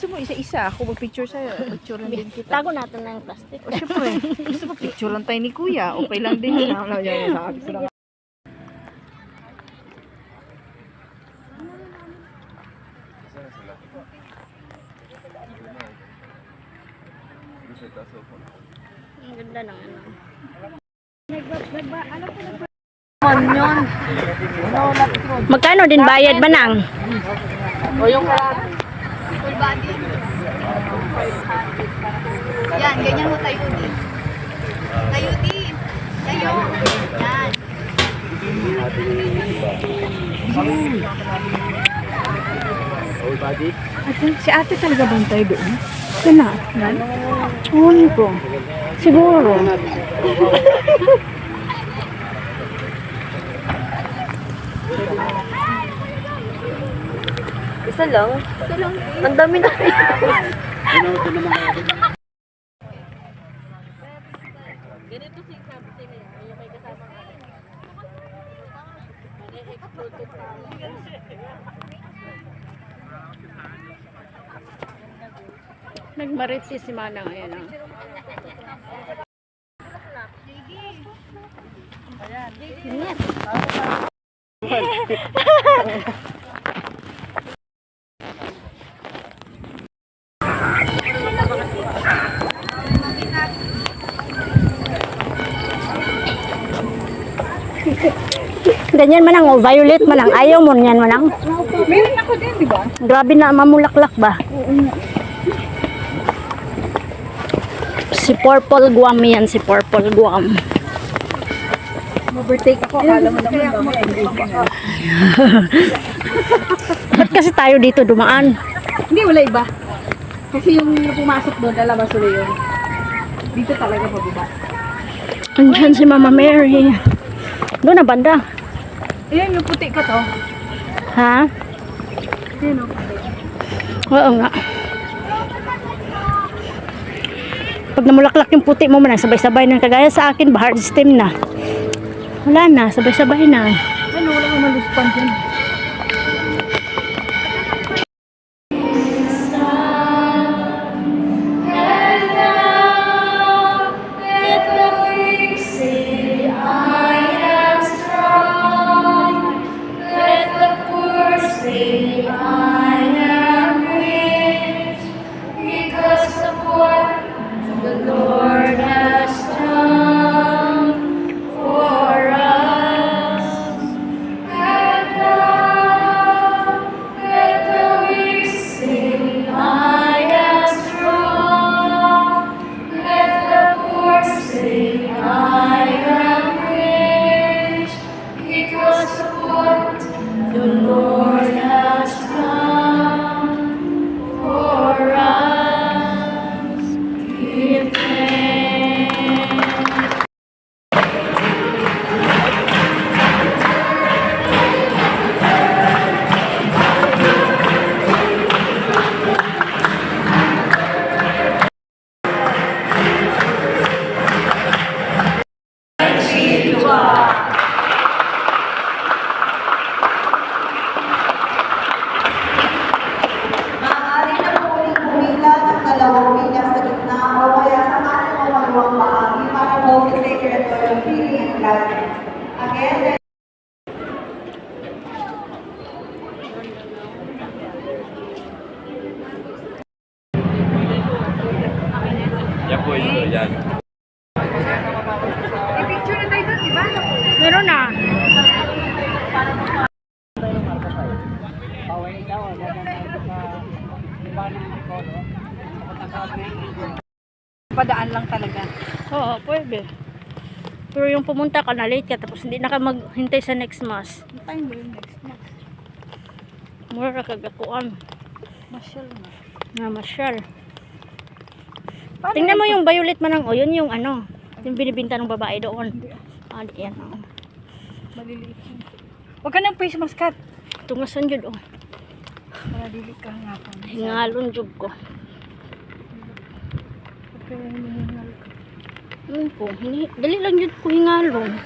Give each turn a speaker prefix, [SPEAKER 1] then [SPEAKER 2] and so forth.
[SPEAKER 1] gusto mo isa-isa, ako mag-picture sa'yo. Picture lang din kita.
[SPEAKER 2] Tago natin ng plastic.
[SPEAKER 1] O syempre, gusto mo picture lang tayo ni Kuya. Okay lang din yun. Sabi ko lang.
[SPEAKER 2] Ang ganda ng ano. Magkano din bayad ba nang?
[SPEAKER 1] O yung kalat.
[SPEAKER 3] Full body. Yan, ganyan mo tayo din. Tayo din. Tayo. Yan.
[SPEAKER 1] Whole body? Si ate talaga bantay doon? Sana? Yan? Uy ko. Siguro.
[SPEAKER 2] Isa lang? Isa lang. Ang dami na. Ganito si sabi sila. Yung may kasama ka. Nagmarit si Manang. Ayan ang. Ganyan manang, o violet manang. Ayaw mo niyan manang.
[SPEAKER 1] Meron ako din, di ba?
[SPEAKER 2] Grabe na, mamulaklak ba? Si Purple Guam yan, si Purple Guam.
[SPEAKER 1] Overtake ako, akala mo naman ba? Hindi pa.
[SPEAKER 2] Ba't kasi tayo dito dumaan?
[SPEAKER 1] Hindi, wala iba. Kasi yung pumasok doon, lalabas ulit yun. Dito talaga pababa.
[SPEAKER 2] Andyan si Mama Mary. Doon na banda.
[SPEAKER 1] Ayan, yung puti ka to.
[SPEAKER 2] Ha?
[SPEAKER 1] Ayan o.
[SPEAKER 2] Oo nga. Pag namulaklak yung puti mo man, sabay-sabay na. Kagaya sa akin, hard stem na. Wala na, sabay-sabay na.
[SPEAKER 1] Ano, wala kang maluspan dyan.
[SPEAKER 4] Yan po ito, yan.
[SPEAKER 1] I-picture na tayo doon, di ba?
[SPEAKER 2] Meron na.
[SPEAKER 1] Padaan lang talaga.
[SPEAKER 2] Oo, pwede. Pero yung pumunta ka na late ka tapos hindi na ka maghintay sa next mass.
[SPEAKER 1] Ano time ba yung next month?
[SPEAKER 2] Mura kagakuan.
[SPEAKER 1] Masyal na.
[SPEAKER 2] Na masyal. Tingnan mo yung violet manang o yun yung ano. Yung binibinta ng babae doon. Ah, yan. Oh.
[SPEAKER 1] Maliliit yun. Huwag ka ng face mask cut.
[SPEAKER 2] Tungasan yun oh.
[SPEAKER 1] Para dili ka hangapan.
[SPEAKER 2] Hingalon jud ko.
[SPEAKER 1] Huwag ka hinihingal ka.
[SPEAKER 2] Dali lang yun ko hingalon.